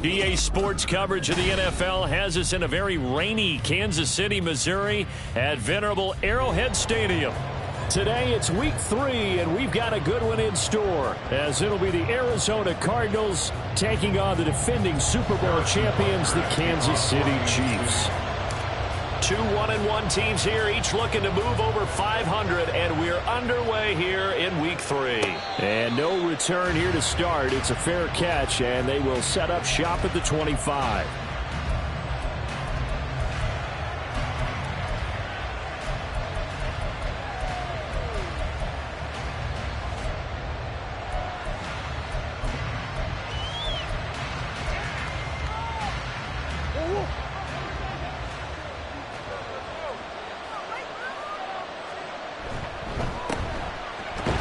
EA Sports coverage of the NFL has us in a very rainy Kansas City, Missouri at venerable Arrowhead Stadium. Today it's week 3, and we've got a good one in store, as it'll be the Arizona Cardinals taking on the defending Super Bowl champions, the Kansas City Chiefs. Two 1-1 teams here, each looking to move over 500, and we're underway here in week 3. And no return here to start. It's a fair catch, and they will set up shop at the 25.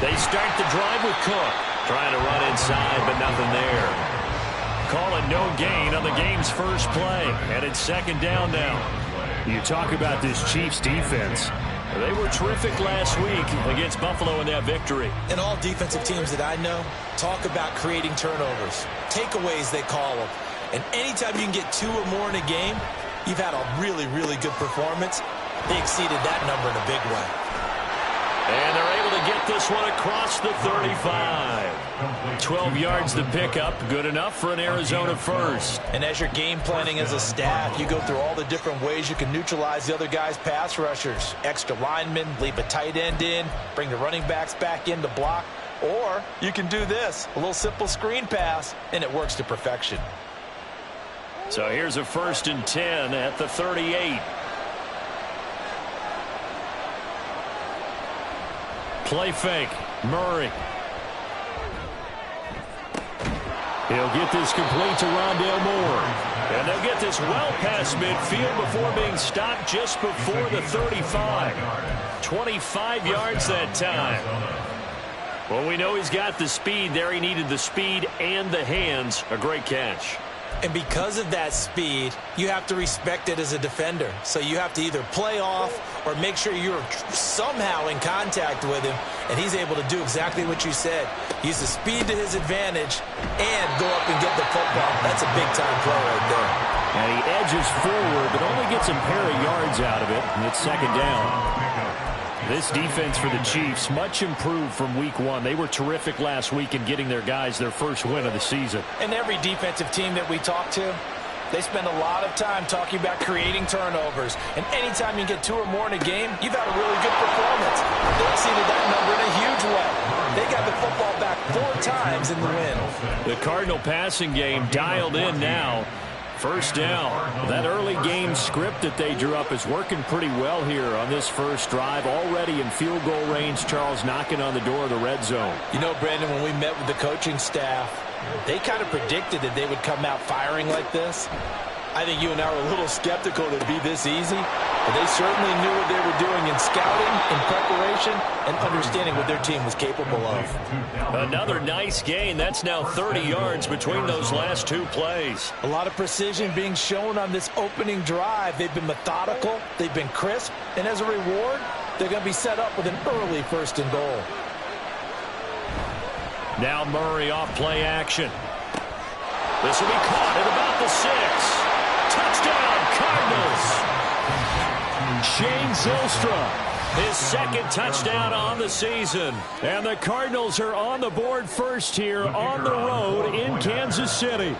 They start the drive with Cook. Trying to run inside, but nothing there. Call it no gain on the game's first play. And it's second down now. You talk about this Chiefs defense. They were terrific last week against Buffalo in that victory. And all defensive teams that I know talk about creating turnovers. Takeaways, they call them. And anytime you can get 2 or more in a game, you've had a really, really good performance. They exceeded that number in a big way. And they're able to get this one across the 35. 12 yards to pick up. Good enough for an Arizona first. And as you're game planning as a staff, you go through all the different ways you can neutralize the other guy's pass rushers. Extra linemen, leave a tight end in, bring the running backs back in to block. Or you can do this, a little simple screen pass, and it works to perfection. So here's a 1st and 10 at the 38. Play fake. Murray. He'll get this complete to Rondale Moore. And they'll get this well past midfield before being stopped just before the 35. 25 yards that time. Well, we know he's got the speed there. He needed the speed and the hands. A great catch. And because of that speed, you have to respect it as a defender. So you have to either play off or make sure you're somehow in contact with him, and he's able to do exactly what you said. Use the speed to his advantage and go up and get the football. That's a big-time play right there. And he edges forward, but only gets a pair of yards out of it, and it's second down. This defense for the Chiefs, much improved from week 1. They were terrific last week in getting their guys their first win of the season. And every defensive team that we talk to, they spend a lot of time talking about creating turnovers. And anytime you get 2 or more in a game, you've had a really good performance. They exceeded that number in a huge way. They got the football back 4 times in the win. The Cardinal passing game dialed in now. First down. That early game script that they drew up is working pretty well here on this first drive. Already in field goal range, Charles knocking on the door of the red zone. You know, Brandon, when we met with the coaching staff, they kind of predicted that they would come out firing like this. I think you and I were a little skeptical that it would be this easy, but they certainly knew what they were doing in scouting, in preparation, and understanding what their team was capable of. Another nice gain. That's now 30 yards between those last 2 plays. A lot of precision being shown on this opening drive. They've been methodical, they've been crisp, and as a reward, they're going to be set up with an early 1st and goal. Now Murray off play action. This will be caught at about the 6. Touchdown, Cardinals. Shane Zylstra, his 2nd touchdown on the season. And the Cardinals are on the board first here on the road in Kansas City.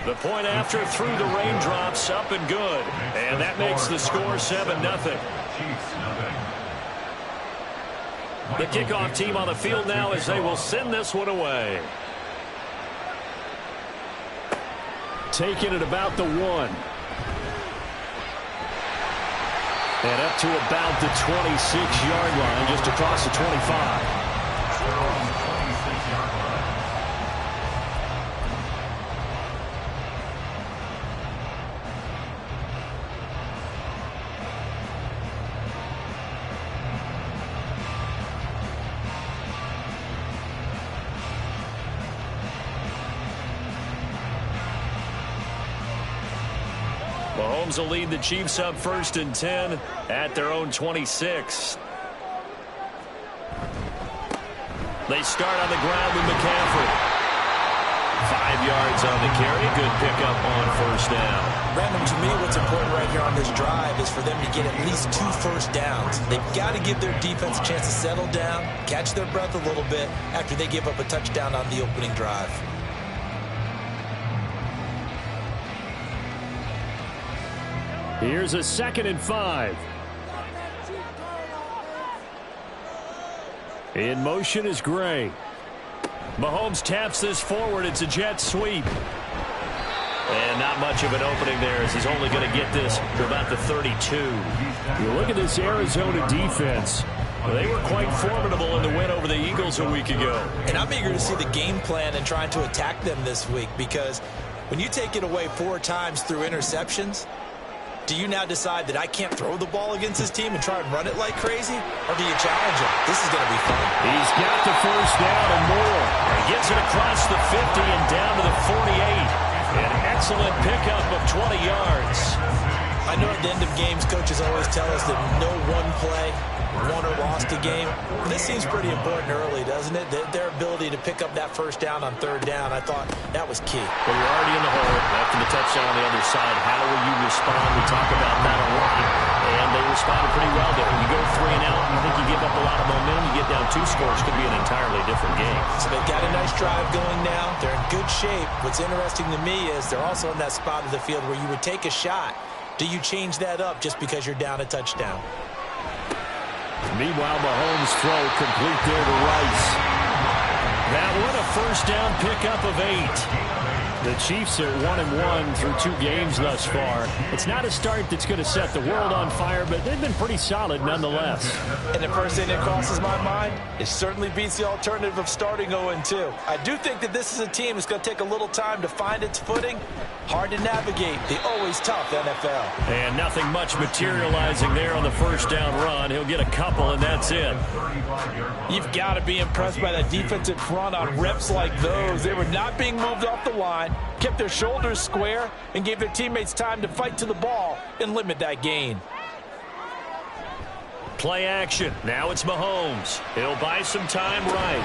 The point after through the raindrops, up and good. And that makes the score 7-0. The kickoff team on the field now as they will send this one away. taken at about the 1. And up to about the 26-yard line, just across the 25. Mahomes will lead the Chiefs up 1st and 10 at their own 26. They start on the ground with McCaffrey. 5 yards on the carry. Good pickup on 1st down. Brandon, to me, what's important right here on this drive is for them to get at least 2 first downs. They've got to give their defense a chance to settle down, catch their breath a little bit after they give up a touchdown on the opening drive. Here's a 2nd and 5. In motion is Gray. Mahomes taps this forward. It's a jet sweep. And not much of an opening there as he's only going to get this to about the 32. You look at this Arizona defense. They were quite formidable in the win over the Eagles a week ago. And I'm eager to see the game plan and trying to attack them this week, because when you take it away 4 times through interceptions, do you now decide that I can't throw the ball against this team and try and run it like crazy? Or do you challenge him? This is going to be fun. He's got the 1st down and more. He gets it across the 50 and down to the 48. An excellent pickup of 20 yards. I know at the end of games, coaches always tell us that no one play won or lost a game. This seems pretty important early, doesn't it? Their ability to pick up that 1st down on 3rd down, I thought that was key. Well, you're already in the hole after the touchdown on the other side. How will you respond? We talk about that a lot, and they responded pretty well there. You go 3 and out, I think you give up a lot of momentum. You get down 2 scores, could be an entirely different game. So they've got a nice drive going now. They're in good shape. What's interesting to me is they're also in that spot of the field where you would take a shot. Do you change that up just because you're down a touchdown? Meanwhile, Mahomes' throw complete there to Rice. That one a 1st down pickup of 8. The Chiefs are 1-1 through 2 games thus far. It's not a start that's going to set the world on fire, but they've been pretty solid nonetheless. And the first thing that crosses my mind, it certainly beats the alternative of starting 0-2. I do think that this is a team that's going to take a little time to find its footing. Hard to navigate the always tough NFL. And nothing much materializing there on the 1st down run. He'll get a couple, and that's it. You've got to be impressed by that defensive front on reps like those. They were not being moved off the line, kept their shoulders square, and gave their teammates time to fight to the ball and limit that gain. Play action. Now it's Mahomes. He'll buy some time right.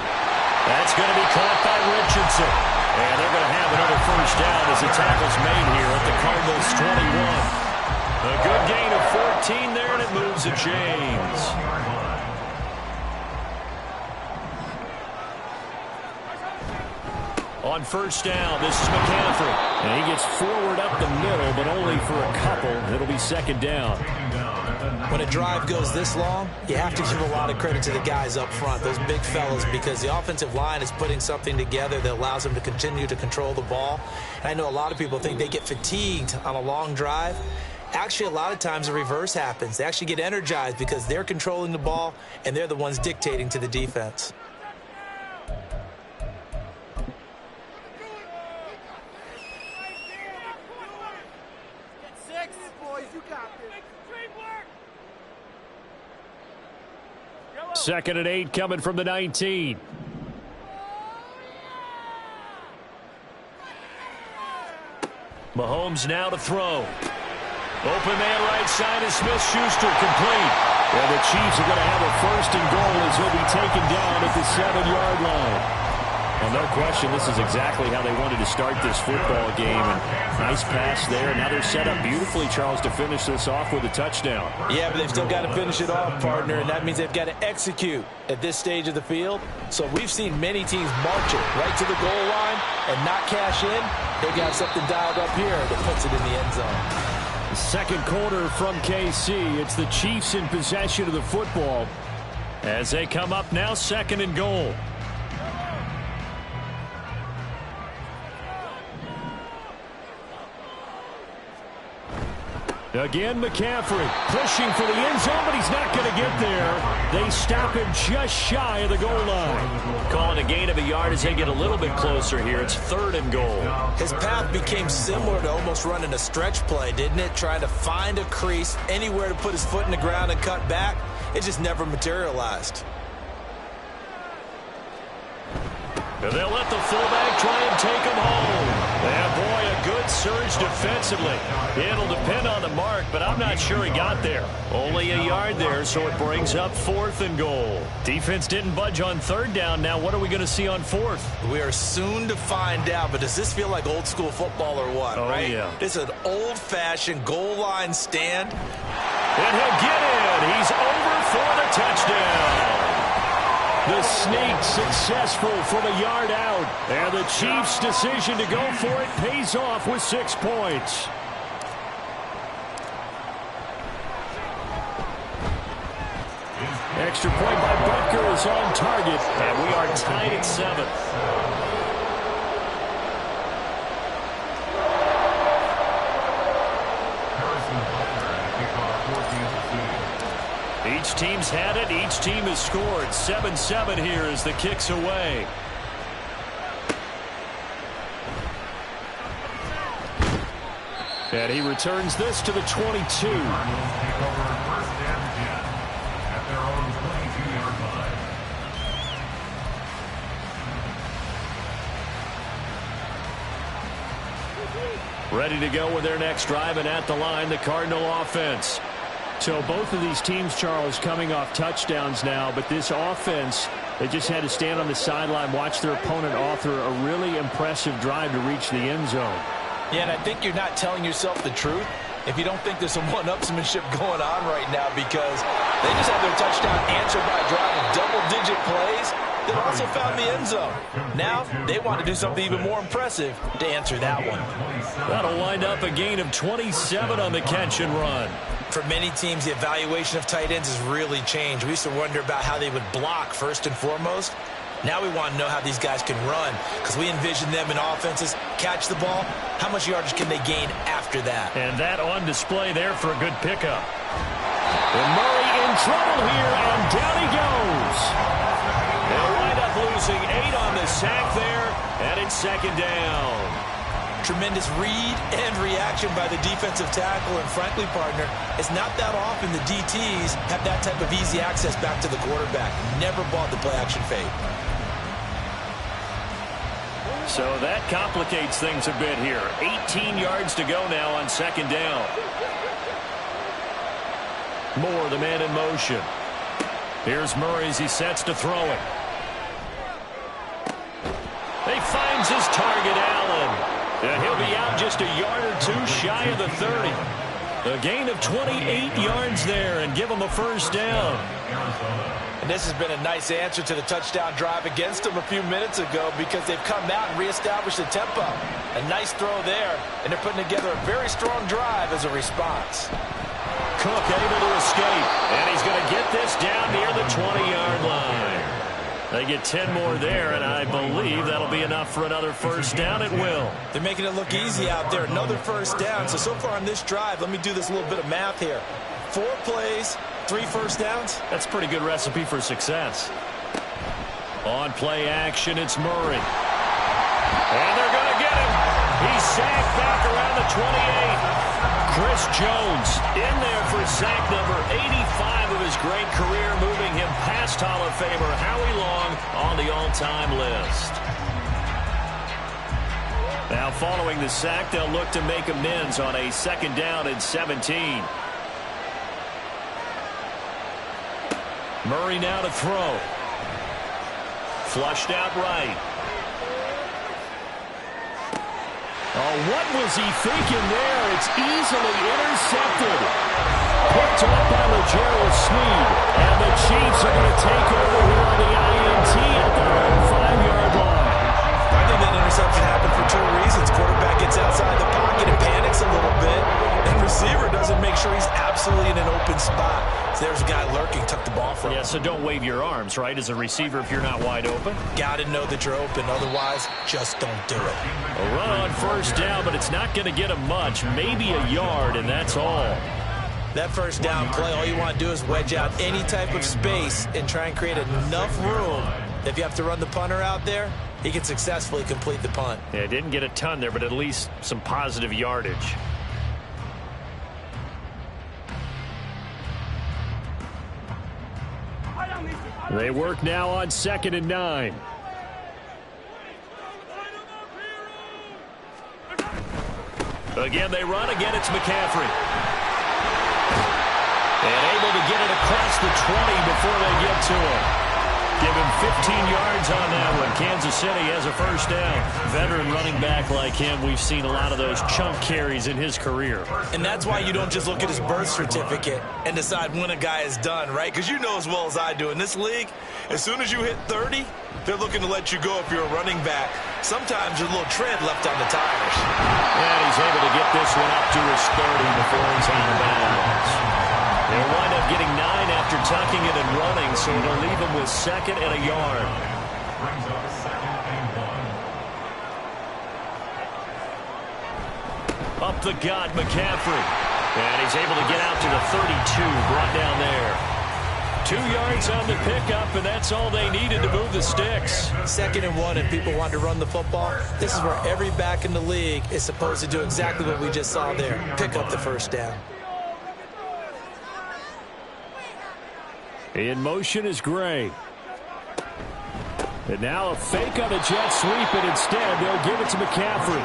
That's going to be caught by Richardson. And they're going to have another 1st down as the tackle's made here at the Cardinals' 21. A good gain of 14 there, and it moves the chains. On 1st down, this is McCaffrey. And he gets forward up the middle, but only for a couple. It'll be 2nd down. When a drive goes this long, you have to give a lot of credit to the guys up front, those big fellas, because the offensive line is putting something together that allows them to continue to control the ball. And I know a lot of people think they get fatigued on a long drive. Actually, a lot of times the reverse happens. They actually get energized because they're controlling the ball, and they're the ones dictating to the defense. Second and 8 coming from the 19. Mahomes now to throw. Open man right side is Smith-Schuster, complete. And the Chiefs are going to have a 1st and goal as he'll be taken down at the 7-yard line. Well, no question, this is exactly how they wanted to start this football game. And nice pass there. Now they're set up beautifully, Charles, to finish this off with a touchdown. Yeah, but they've still got to finish it off, partner, and that means they've got to execute at this stage of the field. So we've seen many teams march it right to the goal line and not cash in. They've got something dialed up here that puts it in the end zone. Second quarter from KC. It's the Chiefs in possession of the football as they come up now 2nd and goal. Again, McCaffrey pushing for the end zone, but he's not going to get there. They stop him just shy of the goal line. Calling a gain of a yard as they get a little bit closer here. It's 3rd and goal. His path became similar to almost running a stretch play, didn't it? Trying to find a crease, anywhere to put his foot in the ground and cut back. It just never materialized. They'll let the fullback try and take him home. And boy, a good surge defensively. It'll depend on the mark, but I'm not sure he got there. Only a yard there, so it brings up 4th and goal. Defense didn't budge on 3rd down. Now what are we going to see on 4th? We are soon to find out, but does this feel like old school football or what, right? Yeah. This is an old-fashioned goal line stand. And he'll get in. He's over for the touchdown. The sneak successful from a yard out. And the Chiefs' decision to go for it pays off with 6 points. Extra point by Butker is on target. And we are tied at 7. Each team's had it. Each team has scored. 7-7 here as the kick's away. And he returns this to the 22. Ready to go with their next drive, and at the line, the Cardinal offense. So both of these teams, Charles, coming off touchdowns now, but this offense, they just had to stand on the sideline, watch their opponent author a really impressive drive to reach the end zone. Yeah, and I think you're not telling yourself the truth if you don't think there's some one-upsmanship going on right now, because they just had their touchdown answered by a drive of double-digit plays that also found the end zone. Now they want to do something even more impressive to answer that one. That'll wind up a gain of 27 on the catch and run. For many teams, the evaluation of tight ends has really changed. We used to wonder about how they would block first and foremost. Now we want to know how these guys can run, because we envision them in offenses catch the ball. How much yardage can they gain after that? And that on display there for a good pickup. And Murray in trouble here, and down he goes. They'll wind up losing 8 on the sack there, and it's 2nd down. Tremendous read and reaction by the defensive tackle, and frankly, partner, it's not that often the DTs have that type of easy access back to the quarterback. Never bought the play-action fake. So that complicates things a bit here. 18 yards to go now on 2nd down. Moore, the man in motion. Here's Murray as he sets to throw it. He finds his target, Allen. And he'll be out just a yard or 2 shy of the 30. A gain of 28 yards there, and give him a 1st down. And this has been a nice answer to the touchdown drive against them a few minutes ago, because they've come out and reestablished the tempo. A nice throw there, and they're putting together a very strong drive as a response. Cook able to escape, and he's going to get this down near the 20-yard line. They get 10 more there, and I believe that'll be enough for another 1st down. It will. They're making it look easy out there. Another 1st down. So far on this drive, let me do this little bit of math here. 4 plays, 3 1st downs. That's a pretty good recipe for success. On play action, it's Murray. And they're going to get him. He's sacked back around the 28. Chris Jones in there for sack number 85 of his great career, moving him past Hall of Famer Howie Long on the all-time list. Now following the sack, they'll look to make amends on a 2nd down and 17. Murray now to throw. Flushed out right. Oh, what was he thinking there? It's easily intercepted. Picked up by Legero Sneed. And the Chiefs are going to take over here on the INT at their own 5-yard line. I think that interception happened for 2 reasons. Quarterback gets outside the pocket and panics a little bit. And receiver doesn't make sure he's absolutely in an open spot. So there's a guy lurking, tuck the ball from him. Yeah, so don't wave your arms, right, as a receiver if you're not wide open. Got to know that you're open. Otherwise, just don't do it. A run on first down, but it's not going to get him much. Maybe a yard, and that's all. That first down play, all you want to do is wedge out any type of space and try and create enough room. If you have to run the punter out there, he can successfully complete the punt. Yeah, didn't get a ton there, but at least some positive yardage. They work now on 2nd and 9. Again, they run. Again, it's McCaffrey. And able to get it across the 20 before they get to him. Give him 15 yards on that one. Kansas City has a first down. Veteran running back like him, we've seen a lot of those chunk carries in his career. And that's why you don't just look at his birth certificate and decide when a guy is done, right? Because you know as well as I do, in this league, as soon as you hit 30, they're looking to let you go if you're a running back. Sometimes there's a little tread left on the tires. And he's able to get this one up to his 30 before he's out of bounds. They'll wind up getting 9 after tucking it and running, so it'll leave him with 2nd and a yard. Up the gut, McCaffrey. And he's able to get out to the 32, brought down there. 2 yards on the pickup, and that's all they needed to move the sticks. 2nd and 1, and people want to run the football. This is where every back in the league is supposed to do exactly what we just saw there. Pick up the first down. In motion is Gray. And now a fake on a jet sweep, and instead they'll give it to McCaffrey.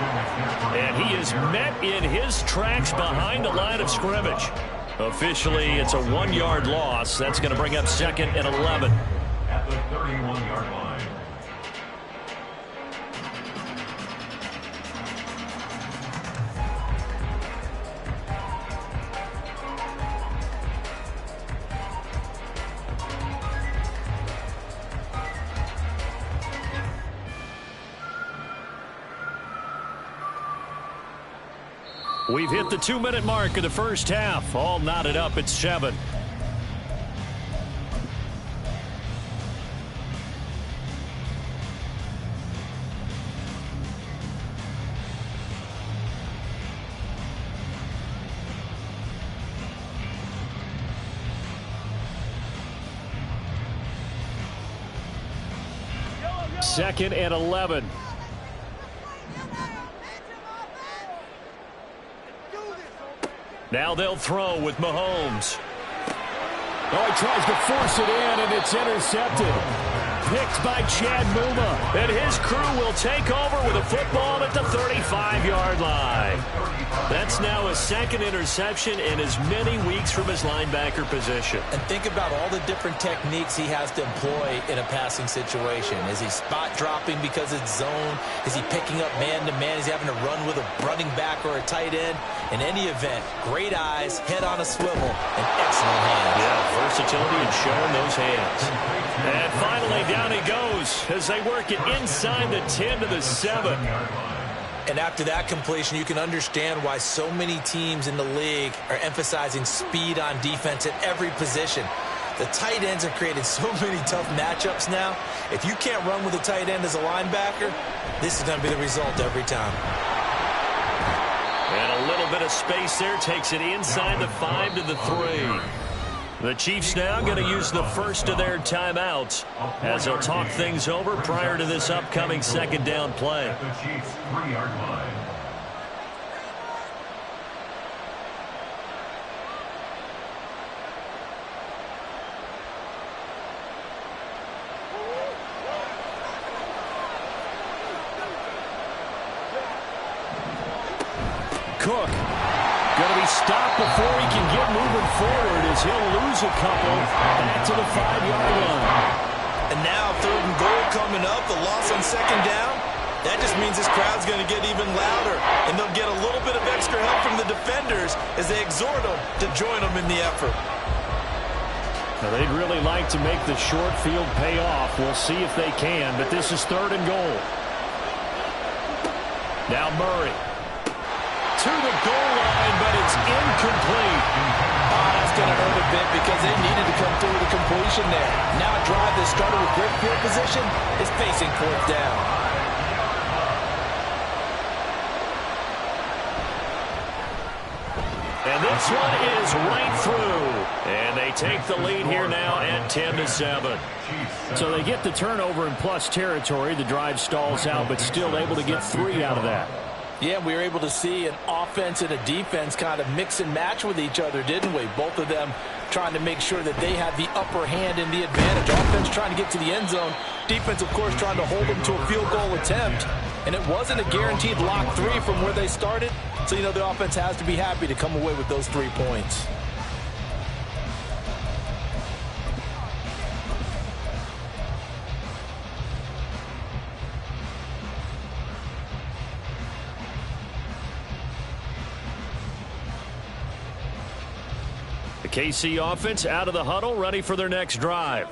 And he is met in his tracks behind the line of scrimmage. Officially, it's a 1-yard loss. That's going to bring up 2nd and 11. At the 31-yard line. We've hit the 2-minute mark of the first half. All knotted up at 7. Second and 11. Now they'll throw with Mahomes. Oh, he tries to force it in, and it's intercepted. Picked by Chad Muma. And his crew will take over with a football at the 35-yard line. That's now his 2nd interception in as many weeks from his linebacker position. And think about all the different techniques he has to employ in a passing situation. Is he spot dropping because it's zone? Is he picking up man-to-man? Is he having to run with a running back or a tight end? In any event, great eyes, head on a swivel, and excellent hands. Yeah, versatility and showing those hands. And finally, down he goes as they work it inside the 10 to the 7. And after that completion, you can understand why so many teams in the league are emphasizing speed on defense at every position. The tight ends have created so many tough matchups now. If you can't run with a tight end as a linebacker, this is going to be the result every time. And a little bit of space there takes it inside the 5 to the 3. The Chiefs now going to use the first of their timeouts as they'll talk things over prior to this upcoming 2nd down play. At the Chiefs' 3-yard line. Cook going to be stopped before he can get moving forward as he'll lose a couple back to the 5-yard line. And now 3rd and goal coming up, the loss on 2nd down. That just means this crowd's going to get even louder, and they'll get a little bit of extra help from the defenders as they exhort them to join them in the effort. Now, they'd really like to make the short field pay off. We'll see if they can, but this is 3rd and goal. Now Murray. to the goal line, but it's incomplete. Oh, that's going to hurt a bit because they needed to come through with a completion there. Now a drive that started with great field position is facing fourth down. And this one is right through. And they take the lead here now at 10-7. So they get the turnover in plus territory. The drive stalls out, but still able to get 3 out of that. Yeah, we were able to see an offense and a defense kind of mix and match with each other, didn't we? Both of them trying to make sure that they have the upper hand and the advantage. Offense trying to get to the end zone. Defense, of course, trying to hold them to a field goal attempt. And it wasn't a guaranteed lock 3 from where they started. So, you know, the offense has to be happy to come away with those 3 points. The KC offense out of the huddle, ready for their next drive.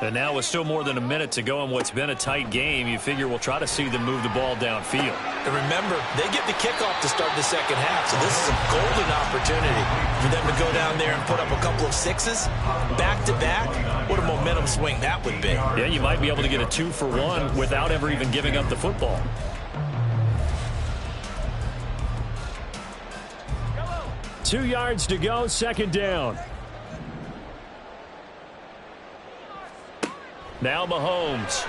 And now with still more than a minute to go in what's been a tight game, you figure we'll try to see them move the ball downfield. And remember, they get the kickoff to start the second half, so this is a golden opportunity for them to go down there and put up a couple of 6s back-to-back. What a momentum swing that would be. Yeah, you might be able to get a 2-for-1 without ever even giving up the football. Two yards to go, second down. Now Mahomes.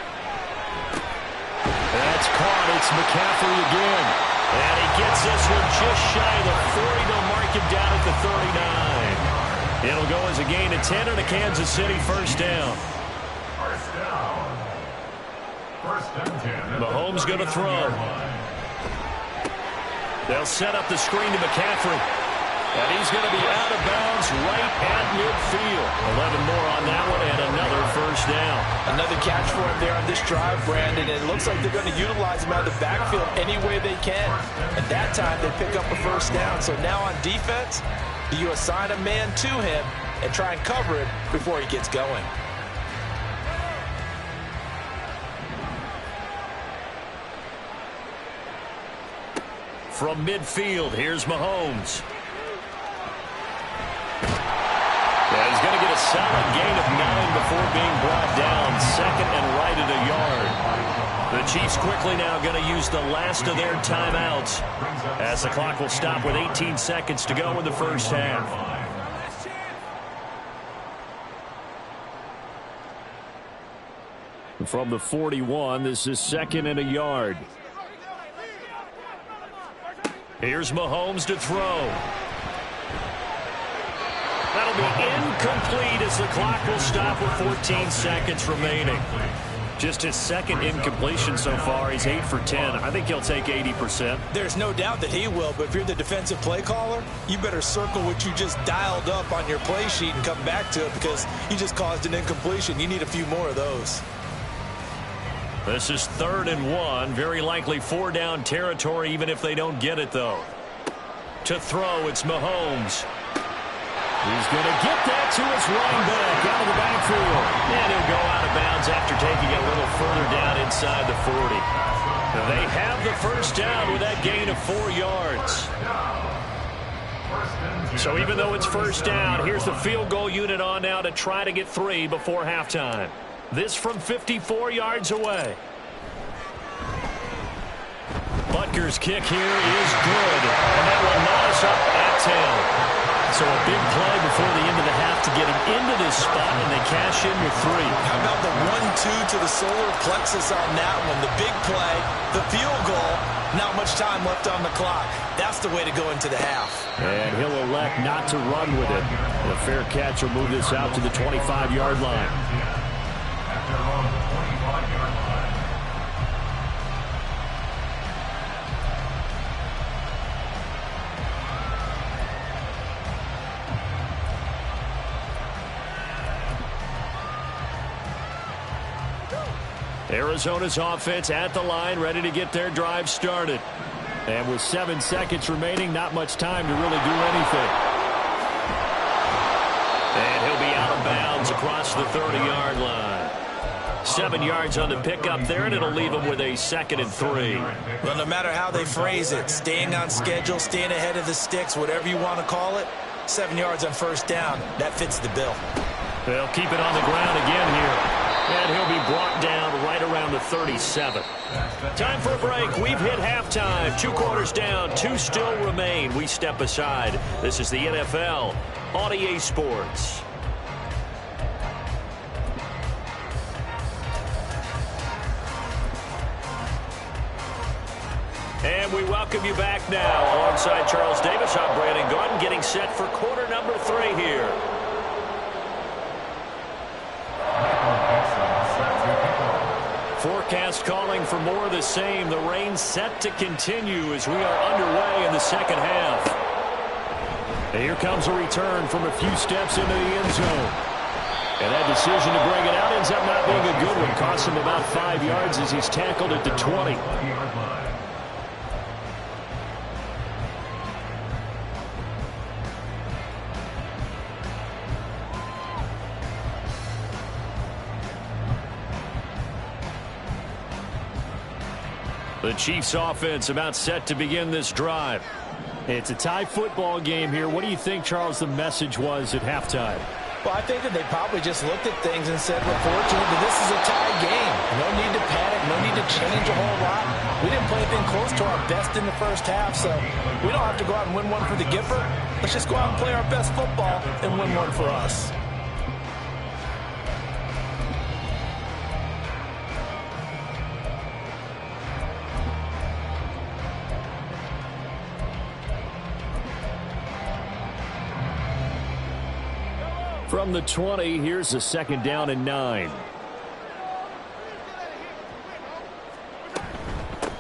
That's caught. It's McCaffrey again. And he gets this one just shy of the 40. They'll mark him down at the 39. It'll go as a gain of 10 and a Kansas City first down. Mahomes going to throw. They'll set up the screen to McCaffrey. And he's going to be out of bounds right at midfield. 11 more on that one and another first down. Another catch for him there on this drive, Brandon. And it looks like they're going to utilize him out of the backfield any way they can. At that time, they pick up a first down. So now on defense, do you assign a man to him and try and cover it before he gets going? From midfield, here's Mahomes. Yeah, he's going to get a solid gain of 9 before being brought down. Second and right at a yard. The Chiefs quickly now going to use the last of their timeouts as the clock will stop with 18 seconds to go in the first half. From the 41, this is second and a yard. Here's Mahomes to throw. That'll be incomplete as the clock will stop with 14 seconds remaining. Just his second incompletion so far. He's 8 for 10. I think he'll take 80%. There's no doubt that he will, but if you're the defensive play caller, you better circle what you just dialed up on your play sheet and come back to it because you just caused an incompletion. You need a few more of those. This is 3rd and 1. Very likely 4-down territory even if they don't get it, though. To throw, it's Mahomes. He's going to get that to his running back out of the backfield. And he'll go out of bounds after taking a little further down inside the 40. They have the first down with that gain of 4 yards. So even though it's first down, here's the field goal unit on now to try to get 3 before halftime. This from 54 yards away. Butker's kick here is good. And that will knot us up at 10. So a big play before the end of the half to get him into this spot, and they cash in with 3. How about the 1-2 to the solar plexus on that one? The big play, the field goal, not much time left on the clock. That's the way to go into the half. And he'll elect not to run with it. The fair catch will move this out to the 25-yard line. Arizona's offense at the line, ready to get their drive started. And with 7 seconds remaining, not much time to really do anything. And he'll be out of bounds across the 30-yard line. 7 yards on the pickup there, and it'll leave them with a 2nd and 3. Well, no matter how they phrase it, staying on schedule, staying ahead of the sticks, whatever you want to call it, 7 yards on first down, that fits the bill. They'll keep it on the ground again here. And he'll be brought down right around the 37. Time for a break. We've hit halftime. 2 quarters down. 2 still remain. We step aside. This is the NFL on EA Sports. And we welcome you back now. Alongside Charles Davis, I'm Brandon Gordon, getting set for quarter number 3 here. Forecast calling for more of the same. The rain set to continue as we are underway in the second half. And here comes a return from a few steps into the end zone. And that decision to bring it out ends up not being a good one. Costs him about 5 yards as he's tackled at the 20. The Chiefs offense about set to begin this drive. It's a tie football game here. What do you think, Charles, the message was at halftime? Well, I think that they probably just looked at things and said, we're fortunate that this is a tie game. No need to panic, no need to change a whole lot. We didn't play anything close to our best in the first half, so we don't have to go out and win one for the Gipper. Let's just go out and play our best football and win one for us. From the 20, here's a 2nd down and 9.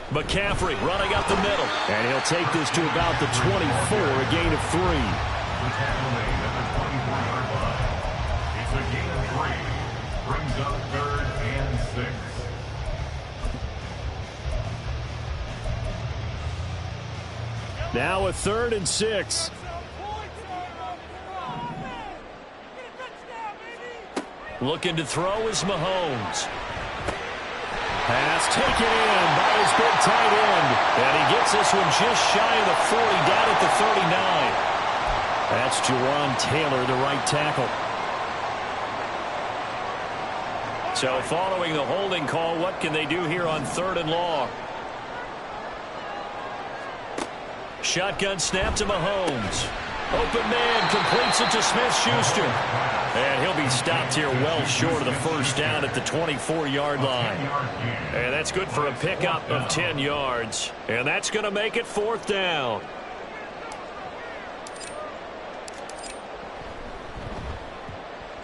McCaffrey running up the middle. And he'll take this to about the 24, a gain of 3. It's a gain of 3. Brings up 3rd and 6. Now a 3rd and 6. Looking to throw is Mahomes. Pass taken in by his big tight end. And he gets this one just shy of the 40, down at the 39. That's Jawan Taylor, the right tackle. So following the holding call, what can they do here on 3rd and long? Shotgun snap to Mahomes. Open man completes it to Smith-Schuster. And he'll be stopped here well short of the first down at the 24-yard line. And that's good for a pickup of 10 yards. And that's going to make it 4th down.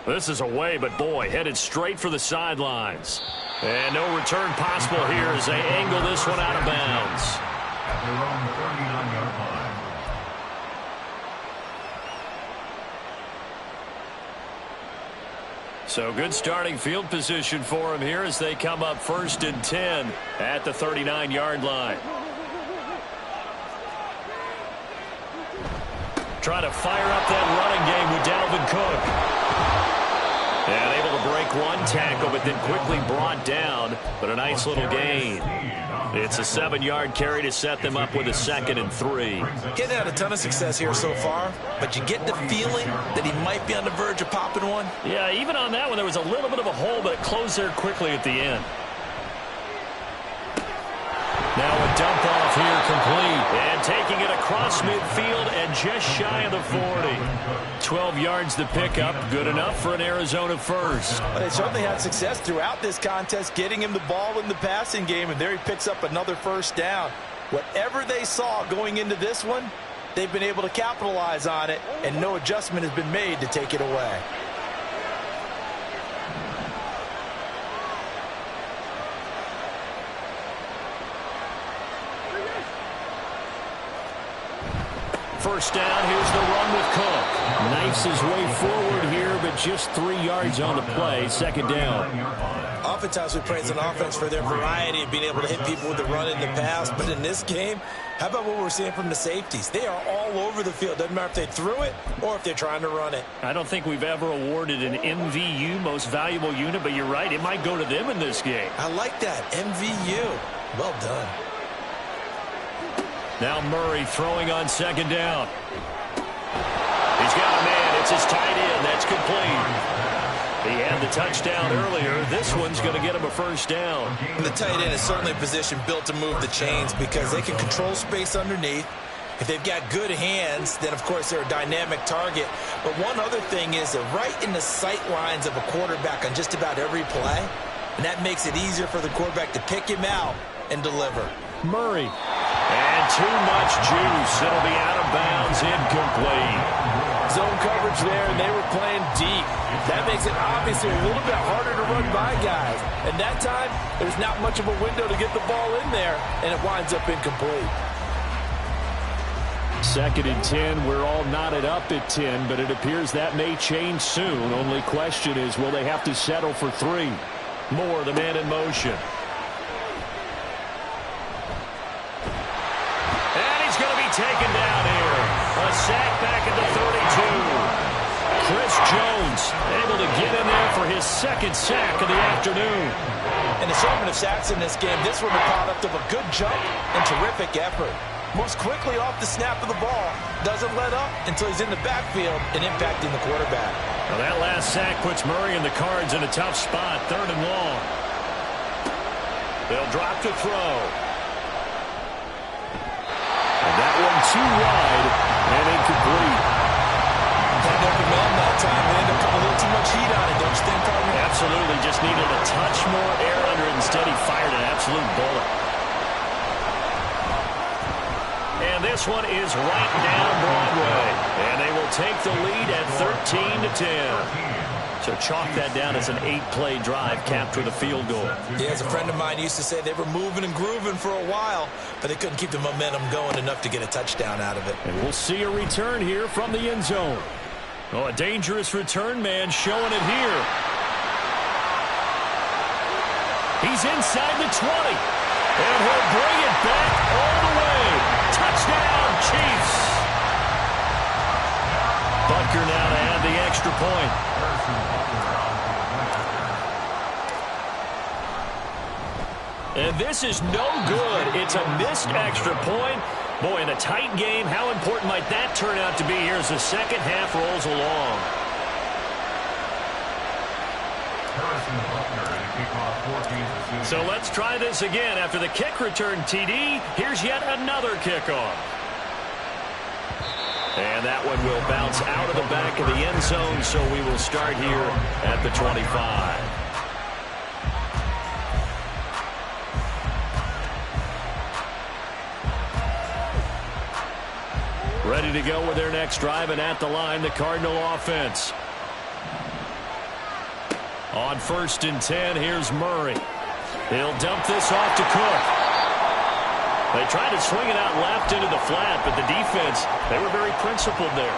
This is away, but boy, headed straight for the sidelines. And no return possible here as they angle this one out of bounds. At their own 39-yard line. So good starting field position for him here as they come up 1st and 10 at the 39-yard line. Try to fire up that running game with Dalvin Cook. And able to break one tackle, but then quickly brought down. But a nice little gain. It's a 7-yard carry to set them up with a 2nd and 3. Getting had a ton of success here so far, but you get the feeling that he might be on the verge of popping one. Yeah, even on that one, there was a little bit of a hole, but it closed there quickly at the end. Now a dump off here complete. And taking it across midfield and just shy of the 40. 12 yards to pick up. Good enough for an Arizona first. Well, they certainly had success throughout this contest, getting him the ball in the passing game, and there he picks up another first down. Whatever they saw going into this one, they've been able to capitalize on it, and no adjustment has been made to take it away. First down, here's the run with Cook. Knifes his way forward here, but just 3 yards on the play. 2nd down. Oftentimes we praise an offense for their variety of being able to hit people with the run in the pass. But in this game, how about what we're seeing from the safeties? They are all over the field. Doesn't matter if they threw it or if they're trying to run it. I don't think we've ever awarded an MVU, most valuable unit, but you're right. It might go to them in this game. I like that. MVU. Well done. Now Murray throwing on second down. He's got a man. It's his tight end. That's complete. He had the touchdown earlier. This one's going to get him a first down. And the tight end is certainly a position built to move the chains because they can control space underneath. If they've got good hands, then, of course, they're a dynamic target. But one other thing is they're right in the sight lines of a quarterback on just about every play, and that makes it easier for the quarterback to pick him out and deliver. Murray. And too much juice. It'll be out of bounds, incomplete. Zone coverage there, and they were playing deep. That makes it obviously a little bit harder to run by guys. And that time, there's not much of a window to get the ball in there, and it winds up incomplete. 2nd and 10. We're all knotted up at 10, but it appears that may change soon. Only question is, will they have to settle for 3? Moore, the man in motion. And he's going to be taken down here. A sack back at the 32. Chris Jones able to get in there for his 2nd sack of the afternoon. An assortment of sacks in this game. This one the product of a good jump and terrific effort. Moves quickly off the snap of the ball. Doesn't let up until he's in the backfield and impacting the quarterback. Well, that last sack puts Murray and the Cards in a tough spot. 3rd and long. They'll drop to throw. And that one too wide and incomplete. Had to overwhelm that time. They ended up putting a little too much heat on it, don't you think, partner? Absolutely. Just needed a touch more air under it. Instead, he fired an absolute bullet. And this one is right down Broadway. And they will take the lead at 13-10. So chalk that down as an 8-play drive, capped with a field goal. Yeah, as a friend of mine used to say, they were moving and grooving for a while, but they couldn't keep the momentum going enough to get a touchdown out of it. And we'll see a return here from the end zone. Oh, a dangerous return man showing it here. He's inside the 20. And he'll bring it back all the way. Touchdown, Chiefs. Butker now to add the extra point. And this is no good. It's a missed extra point. Boy, in a tight game, how important might that turn out to be here as the second half rolls along? So let's try this again. After the kick return TD, here's yet another kickoff. And that one will bounce out of the back of the end zone, so we will start here at the 25. Ready to go with their next drive, and at the line, the Cardinal offense. On 1st and 10, here's Murray. He'll dump this off to Cook. They tried to swing it out left into the flat, but the defense, they were very principled there.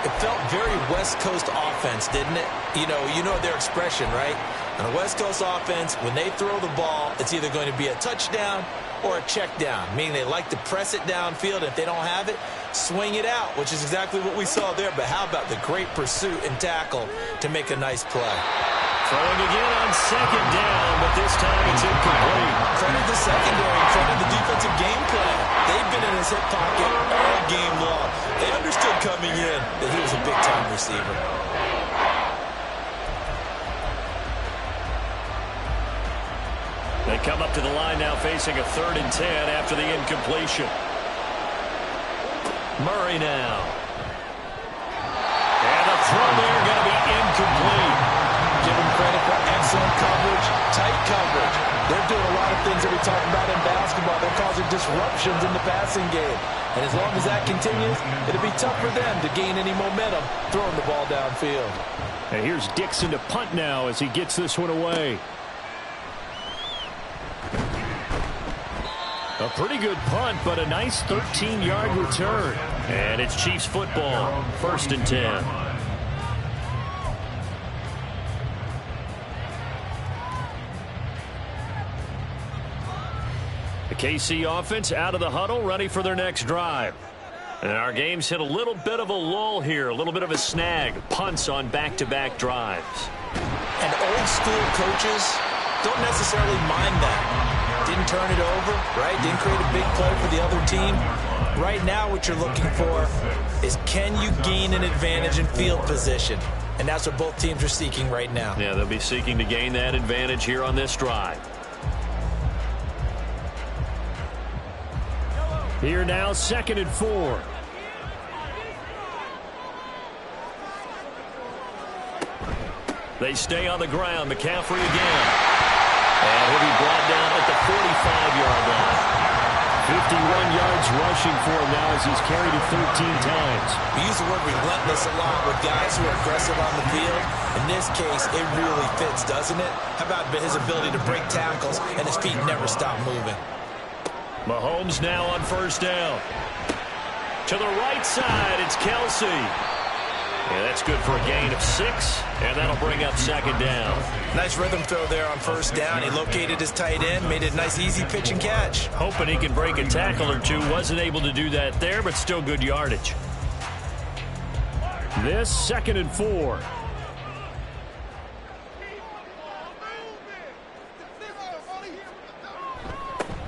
It felt very West Coast offense, didn't it? You know their expression, right? On a West Coast offense, when they throw the ball, it's either going to be a touchdown or a check down, meaning they like to press it downfield. If they don't have it, swing it out, which is exactly what we saw there. But how about the great pursuit and tackle to make a nice play? Throwing again on 2nd down, but this time it's incomplete. Credit the secondary, credit the defensive game plan. They've been in his hip pocket all game long. They understood coming in that he was a big-time receiver. They come up to the line now facing a 3rd and 10 after the incompletion. Murray now. And the throw there going to be incomplete. Give them credit for excellent coverage, tight coverage. They're doing a lot of things that we talk about in basketball. They're causing disruptions in the passing game. And as long as that continues, it'll be tough for them to gain any momentum throwing the ball downfield. And here's Dixon to punt now as he gets this one away. A pretty good punt, but a nice 13-yard return. And it's Chiefs football, 1st and 10. KC offense out of the huddle, ready for their next drive. And our game's hit a little bit of a lull here, a little bit of a snag. Punts on back-to-back drives. And old school coaches don't necessarily mind that. Didn't turn it over, right? Didn't create a big play for the other team. Right now what you're looking for is, can you gain an advantage in field position? And that's what both teams are seeking right now. Yeah, they'll be seeking to gain that advantage here on this drive. Here now, 2nd and 4. They stay on the ground. McCaffrey again. And he'll be brought down at the 45-yard line. 51 yards rushing for him now as he's carried it 13 times. We use the word relentless a lot with guys who are aggressive on the field. In this case, it really fits, doesn't it? How about his ability to break tackles and his feet never stop moving? Mahomes now on 1st down. To the right side, it's Kelsey. Yeah, that's good for a gain of 6, and that'll bring up 2nd down. Nice rhythm throw there on 1st down. He located his tight end, made it a nice, easy pitch and catch. Hoping he can break a tackle or two. Wasn't able to do that there, but still good yardage. This 2nd and 4.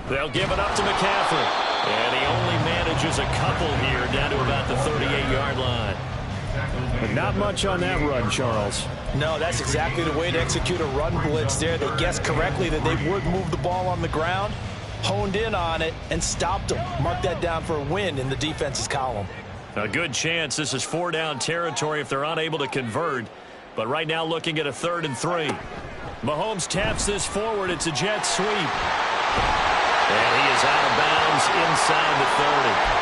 They'll give it up to McCaffrey. And he only manages a couple here down to about the 38-yard line. But not much on that run, Charles. No, that's exactly the way to execute a run blitz there. They guessed correctly that they would move the ball on the ground, honed in on it, and stopped them. Mark that down for a win in the defense's column. A good chance this is 4-down territory if they're unable to convert. But right now looking at a 3rd and 3. Mahomes taps this forward. It's a jet sweep. And he is out of bounds inside the 30.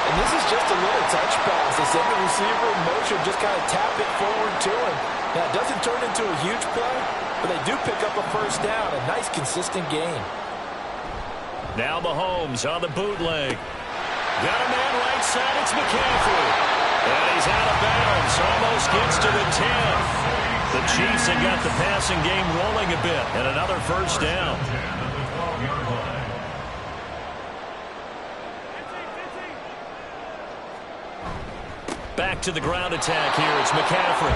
And this is just a little touch pass. They send the receiver in motion, just kind of tap it forward to him. Now, it doesn't turn into a huge play, but they do pick up a 1st down. A nice, consistent gain. Now Mahomes on the bootleg. Got a man right side. It's McCaffrey. And he's out of bounds. Almost gets to the 10. The Chiefs have got the passing game rolling a bit. And another 1st down. Back to the ground attack here. It's McCaffrey.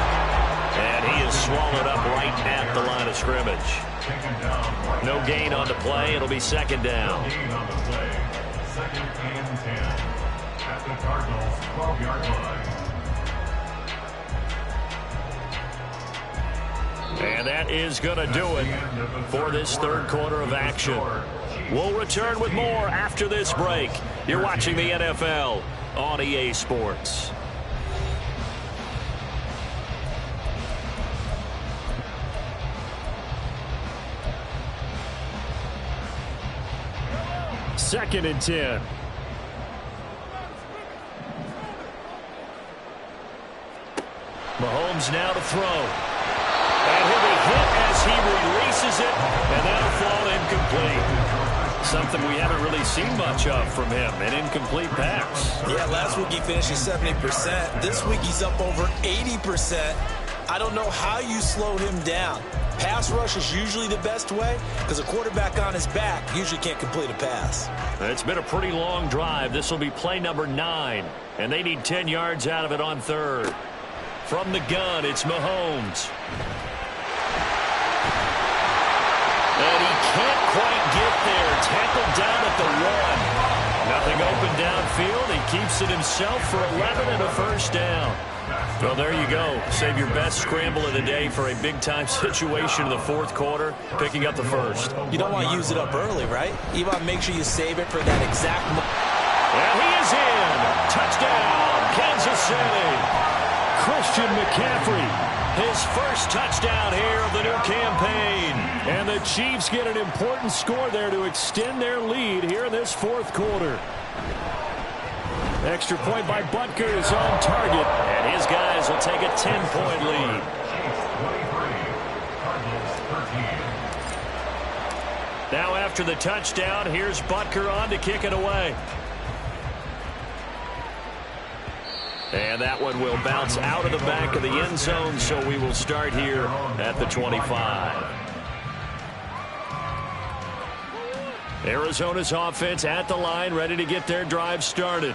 And he is swallowed up right at the line of scrimmage. No gain on the play. It'll be 2nd down. 2nd and 10 at the Cardinals' 12-yard line. And that is going to do it for this 3rd quarter of action. We'll return with more after this break. You're watching the NFL on EA Sports. Second and 10. Mahomes now to throw. And he'll be hit as he releases it, and that'll fall incomplete. Something we haven't really seen much of from him, an incomplete pass. Yeah, last week he finished at 70%. This week he's up over 80%. I don't know how you slow him down. Pass rush is usually the best way because a quarterback on his back usually can't complete a pass. It's been a pretty long drive. This will be play number 9, and they need 10 yards out of it on 3rd. From the gun, it's Mahomes. And he can't quite get there. Tackled down at the 1. Nothing open downfield. He keeps it himself for 11 and a 1st down. Well, there you go. Save your best scramble of the day for a big-time situation in the 4th quarter, picking up the 1st. You don't want to use it up early, right? You want to make sure you save it for that exact moment. And he is in. Touchdown, Kansas City. Christian McCaffrey, his 1st touchdown here of the new campaign. And the Chiefs get an important score there to extend their lead here in this 4th quarter. Extra point by Butker is on target, and his guys will take a 10-point lead. Now after the touchdown, here's Butker on to kick it away. And that one will bounce out of the back of the end zone, so we will start here at the 25. Arizona's offense at the line, ready to get their drive started.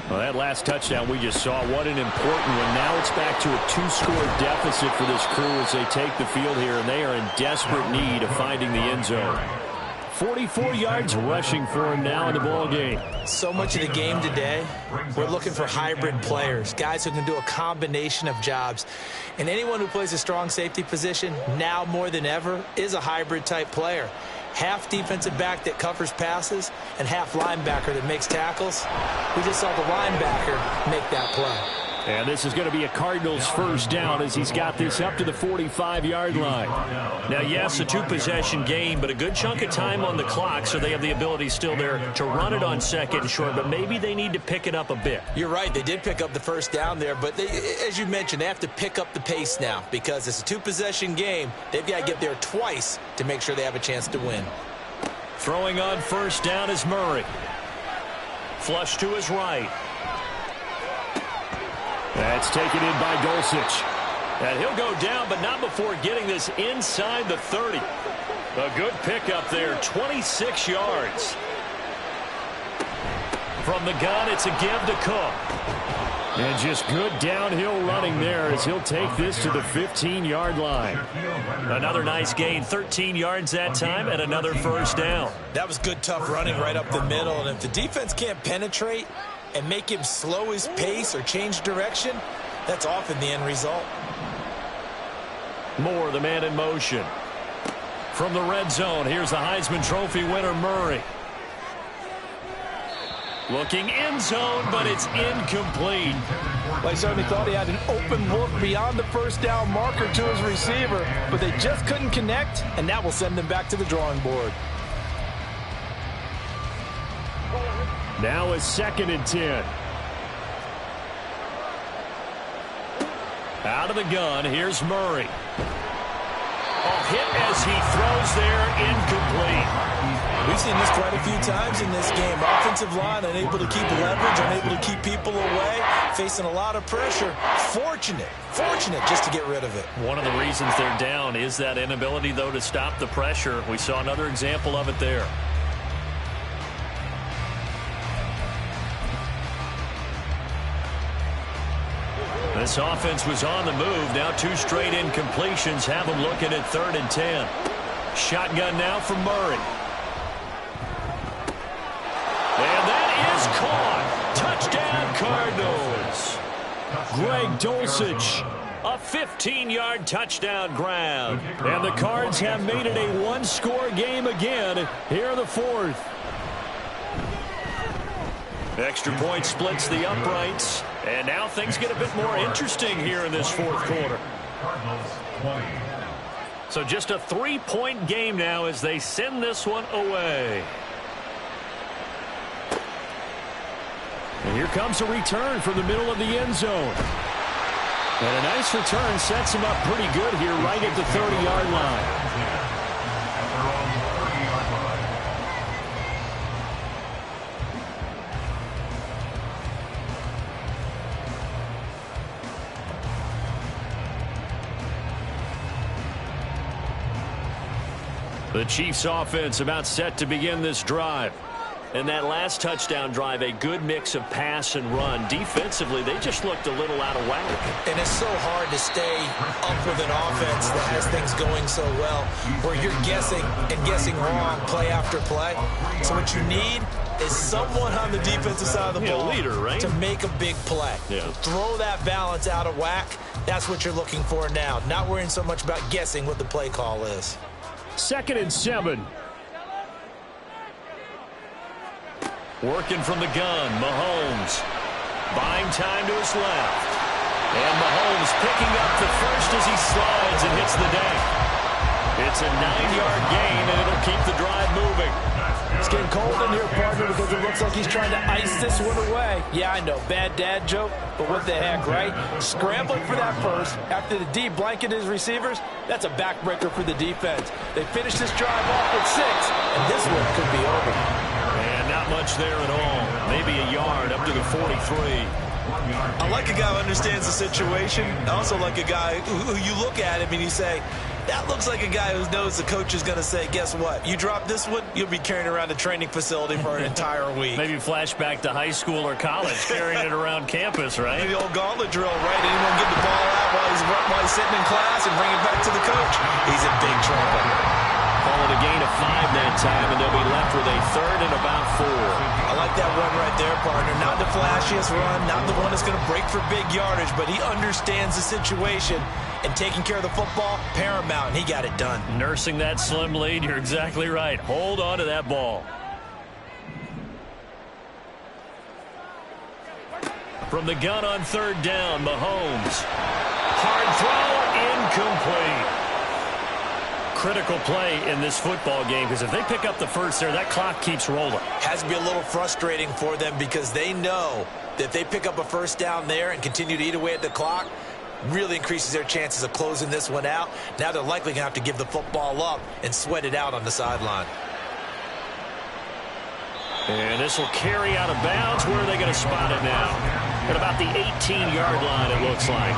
Well, that last touchdown we just saw, what an important one. Now it's back to a 2-score deficit for this crew as they take the field here, and they are in desperate need of finding the end zone. 44 yards rushing for him now in the ball game. So much of the game today, we're looking for hybrid players, guys who can do a combination of jobs. And anyone who plays a strong safety position, now more than ever, is a hybrid-type player. Half defensive back that covers passes and half linebacker that makes tackles. We just saw the linebacker make that play. And this is going to be a Cardinals first down as he's got this up to the 45-yard line. Now, yes, a 2-possession game, but a good chunk of time on the clock, so they have the ability still there to run it on second and short, but maybe they need to pick it up a bit. You're right. They did pick up the first down there, but they, as you mentioned, they have to pick up the pace now because it's a 2-possession game. They've got to get there twice to make sure they have a chance to win. Throwing on first down is Murray. Flush to his right. That's taken in by Dulcich. And he'll go down, but not before getting this inside the 30. A good pickup there, 26 yards. From the gun, it's a give to Cook. And just good downhill running there as he'll take this to the 15-yard line. Another nice gain, 13 yards that time, and another first down. That was good, tough running right up the middle. And if the defense can't penetrate and make him slow his pace or change direction, that's often the end result. Moore, the man in motion. From the red zone, here's the Heisman Trophy winner, Murray. Looking end zone, but it's incomplete. Well, he certainly thought he had an open look beyond the first down marker to his receiver, but they just couldn't connect, and that will send them back to the drawing board. Now it's 2nd and 10. Out of the gun, here's Murray. Hit as he throws there, incomplete. We've seen this quite a few times in this game. Offensive line unable to keep leverage, unable to keep people away, facing a lot of pressure. Fortunate just to get rid of it. One of the reasons they're down is that inability, though, to stop the pressure. We saw another example of it there. This offense was on the move. Now 2 straight incompletions have them looking at 3rd and 10. Shotgun now from Murray. And that is caught. Touchdown, Cardinals. Greg Dulcich, a 15-yard touchdown grab. And the Cards have made it a 1-score game again here in the 4th. Extra point splits the uprights. And now things get a bit more interesting here in this 4th quarter. So just a 3-point game now as they send this one away. And here comes a return from the middle of the end zone. And a nice return sets him up pretty good here right at the 30-yard line. The Chiefs offense about set to begin this drive. And that last touchdown drive, a good mix of pass and run. Defensively, they just looked a little out of whack. And it's so hard to stay up with an offense that has things going so well, where you're guessing and guessing wrong play after play. So what you need is someone on the defensive side of the ball, leader, right? to make a big play. Yeah. Throw that balance out of whack. That's what you're looking for now. Not worrying so much about guessing what the play call is. 2nd and 7. Working from the gun, Mahomes. Buying time to his left. And Mahomes picking up the first as he slides and hits the deck. It's a 9-yard gain, and it'll keep the drive moving. It's getting cold in here, partner, because it looks like he's trying to ice this one away. Yeah, I know, bad dad joke, but what the heck, right? Scrambling for that first after the D blanketed his receivers, that's a backbreaker for the defense. They finish this drive off with 6, and this one could be over. And not much there at all. Maybe a yard up to the 43. I like a guy who understands the situation. I also like a guy who you look at him and you say, That looks like a guy who knows the coach is going to say, guess what? You drop this one, you'll be carrying around a training facility for an entire week. Maybe flashback to high school or college, carrying it around campus, right? The old gauntlet drill, right? Anyone get the ball out while he's sitting in class and bring it back to the coach? He's in big trouble. Calling a gain of 5 that time, and they'll be left with a third and about 4. I like that run right there, partner. Not the flashiest run, not the one that's going to break for big yardage, but he understands the situation, and taking care of the football, paramount, and he got it done. Nursing that slim lead, you're exactly right. Hold on to that ball. From the gun on third down, Mahomes. Hard throw, incomplete. Critical play in this football game, because if they pick up the first there, that clock keeps rolling. Has to be a little frustrating for them because they know that if they pick up a first down there and continue to eat away at the clock, really increases their chances of closing this one out. Now they're likely going to have to give the football up and sweat it out on the sideline. And this will carry out of bounds. Where are they going to spot it now? At about the 18-yard line, it looks like.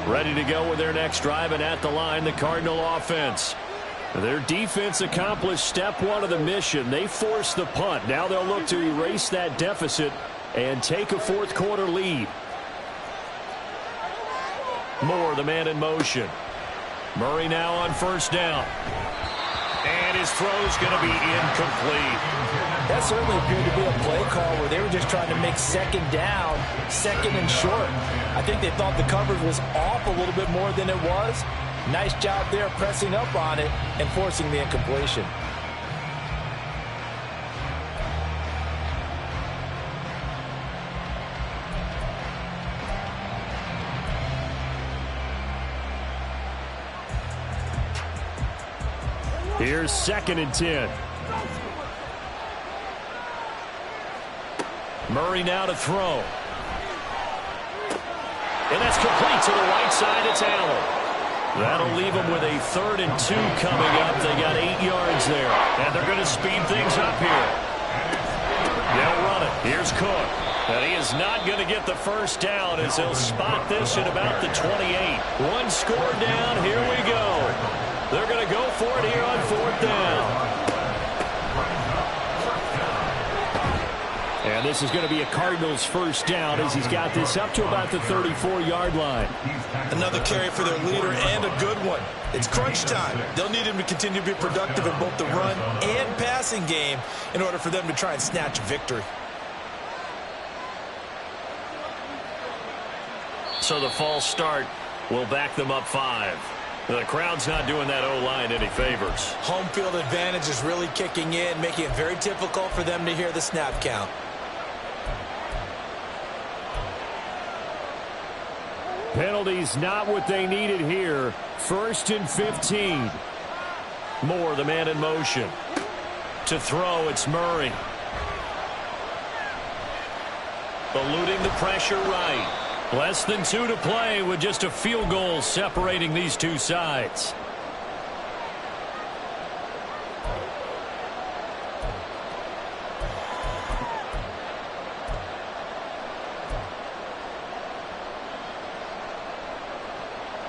Ready to go with their next drive, and at the line, the Cardinal offense. Their defense accomplished step 1 of the mission. They forced the punt. Now they'll look to erase that deficit and take a fourth quarter lead. Moore, the man in motion. Murray now on first down. And his throw's going to be incomplete. That certainly appeared to be a play call where they were just trying to make second down, second and short. I think they thought the coverage was off a little bit more than it was. Nice job there pressing up on it and forcing the incompletion. Here's 2nd and 10. Murray now to throw. And that's complete to the right side. It's Allen. That'll leave them with a 3rd and 2 coming up. They got 8 yards there. And they're going to speed things up here. They'll run it. Here's Cook. And he is not going to get the first down as he'll spot this at about the 28. One score down. Here we go. They're going to go for it here on 4th down. And this is going to be a Cardinals first down as he's got this up to about the 34-yard line. Another carry for their leader and a good one. It's crunch time. They'll need him to continue to be productive in both the run and passing game in order for them to try and snatch a victory. So the false start will back them up 5. The crowd's not doing that O-line any favors. Home field advantage is really kicking in, making it very difficult for them to hear the snap count. Penalties not what they needed here. 1st and 15. Moore, the man in motion. To throw, it's Murray. Eluding the pressure right. Less than 2 to play with just a field goal separating these two sides.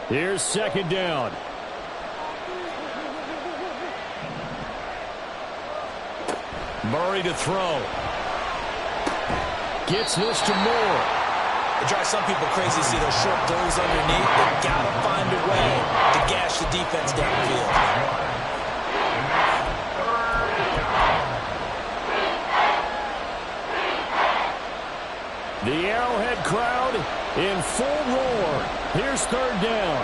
Here's 2nd down. Murray to throw. Gets this to Moore. It drives some people crazy to see those short throws underneath. They've got to find a way to gash the defense downfield. The Arrowhead crowd in full roar. Here's 3rd down.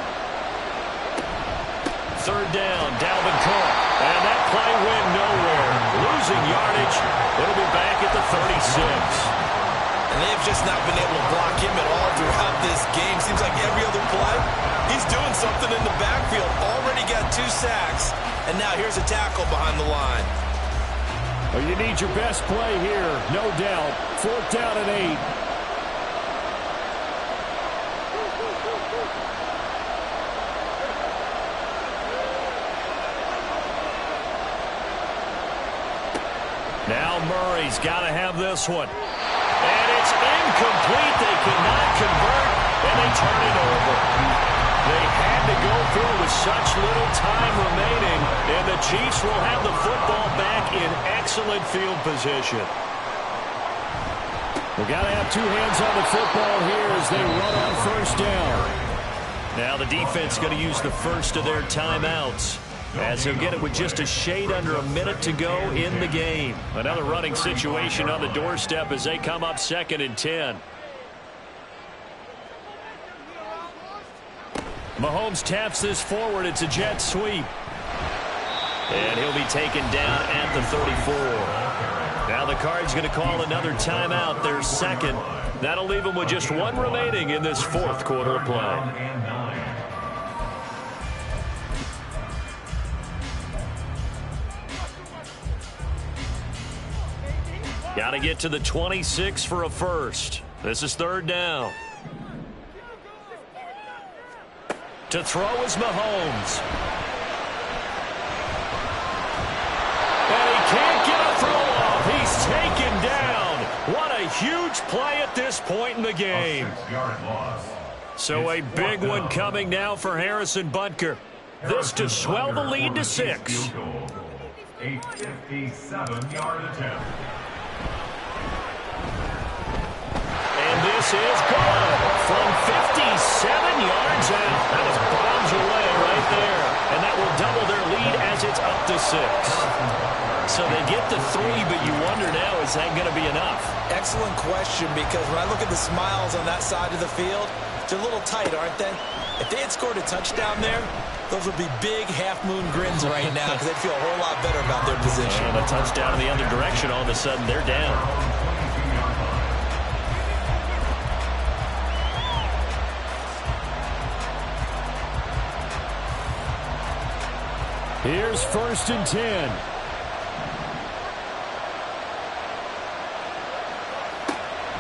3rd down, Dalvin Cook. And that play went nowhere. Losing yardage. It'll be back at the 36. And they've just not been able to block him at all throughout this game. Seems like every other play, he's doing something in the backfield. Already got 2 sacks, and now here's a tackle behind the line. Well, you need your best play here, no doubt. 4th down and 8. Murray's got to have this one. And it's incomplete. They cannot convert, and they turn it over. They had to go through with such little time remaining, and the Chiefs will have the football back in excellent field position. We've got to have two hands on the football here as they run on first down. Now the defense going to use the first of their timeouts, as he'll get it with just a shade under a minute to go in the game. Another running situation on the doorstep as they come up 2nd and 10. Mahomes taps this forward. It's a jet sweep. And he'll be taken down at the 34. Now the Cards going to call another timeout, their second. That'll leave them with just one remaining in this fourth quarter of play. Got to get to the 26 for a first. This is 3rd down. To throw is Mahomes. And he can't get a throw off. He's taken down. What a huge play at this point in the game. So a big one coming now for Harrison Butker. This to swell the lead to 6. A 57-yard attempt. And this is good from 57 yards out. That was bombs away right there. And that will double their lead as it's up to 6. So they get the 3, but you wonder now, is that going to be enough? Excellent question, because when I look at the smiles on that side of the field, they're a little tight, aren't they? If they had scored a touchdown there, those would be big half-moon grins right now because they'd feel a whole lot better about their position. And a touchdown in the other direction, all of a sudden they're down. Here's 1st and 10.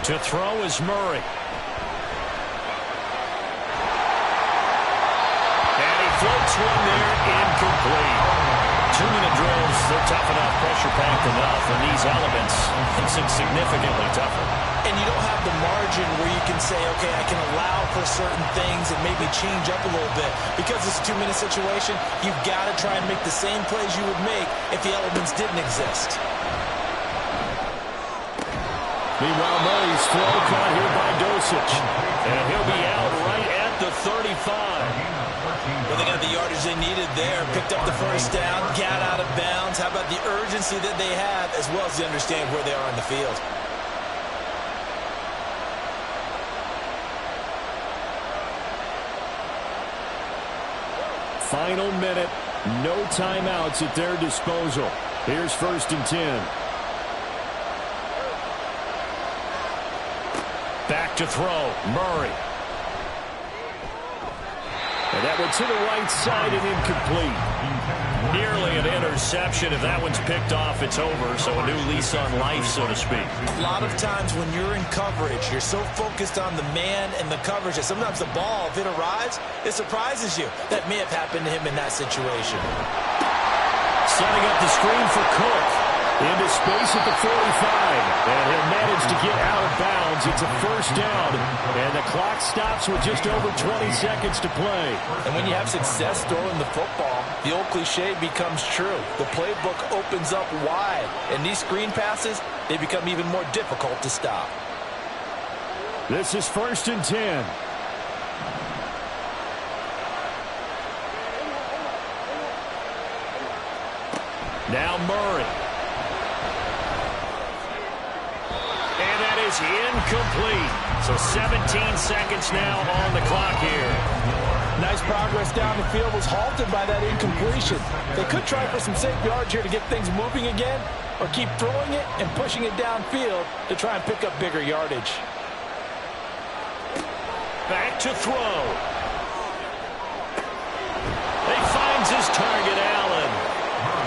To throw is Murray. And he floats one there, incomplete. 2-minute drills, they're tough enough, pressure-packed enough. And these elements, it's significantly tougher. And you don't have the margin where you can say, okay, I can allow for certain things and maybe change up a little bit. Because it's a 2-minute situation, you've got to try and make the same plays you would make if the elements didn't exist. Meanwhile, Murray's throw caught here by Dosich. And he'll be out right at the 35. Well, they got the yardage they needed there, picked up the first down, got out of bounds. How about the urgency that they have, as well as they understand where they are on the field? Final minute, no timeouts at their disposal. Here's 1st and 10. Back to throw, Murray. And that one to the right side and incomplete. Nearly an interception. If that one's picked off, it's over. So a new lease on life, so to speak. A lot of times when you're in coverage, you're so focused on the man and the coverage that sometimes the ball, if it arrives, it surprises you. That may have happened to him in that situation. Setting up the screen for Cook. Into space at the 45. And he'll manage to get out of bounds. It's a first down. And the clock stops with just over 20 seconds to play. And when you have success throwing the football, the old cliche becomes true. The playbook opens up wide. And these screen passes, they become even more difficult to stop. This is 1st and 10. Now Murray. And that is incomplete. So 17 seconds now on the clock here. Nice progress down the field, was halted by that incompletion. They could try for some safe yards here to get things moving again, or keep throwing it and pushing it downfield to try and pick up bigger yardage. Back to throw. He finds his target, Allen.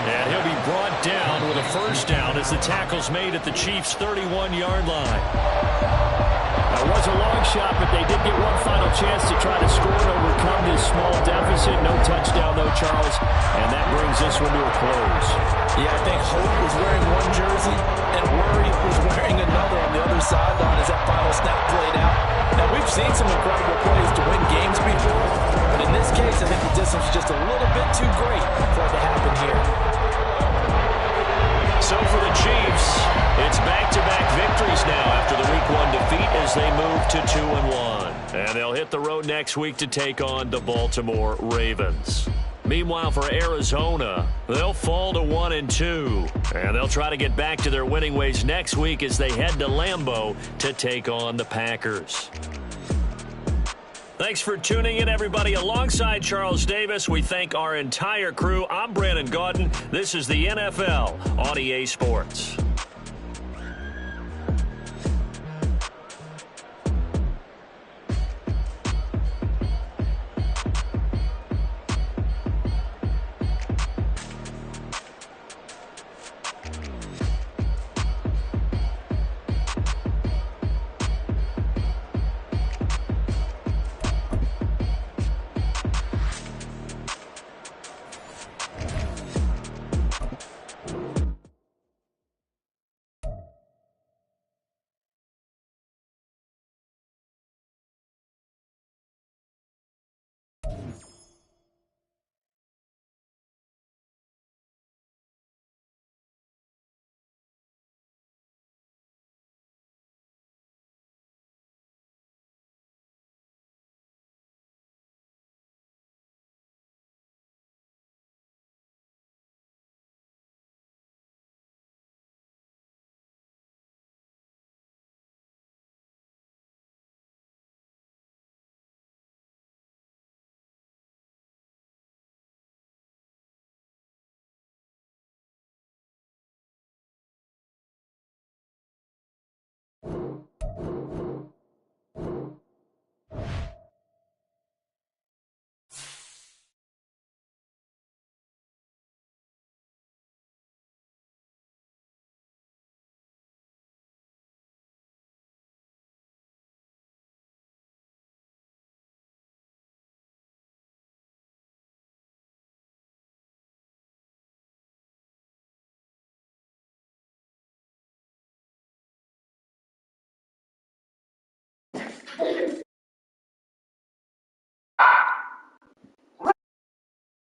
And he'll be brought down with a first down as the tackle's made at the Chiefs' 31-yard line. That was a long shot, but they did get one final chance to try to score and overcome this small deficit. No touchdown, though, Charles. And that brings this one to a close. Yeah, I think Hope was wearing one jersey and Worry was wearing another on the other sideline as that final snap played out. Now, we've seen some incredible plays to win games before, but in this case, I think the distance is just a little bit too great for it to happen here. So for the Chiefs, it's back-to-back victories now after the Week 1 defeat as they move to 2-1. And they'll hit the road next week to take on the Baltimore Ravens. Meanwhile, for Arizona, they'll fall to 1-2. And they'll try to get back to their winning ways next week as they head to Lambeau to take on the Packers. Thanks for tuning in, everybody. Alongside Charles Davis, we thank our entire crew. I'm Brandon Gaudin. This is the NFL on EA Sports.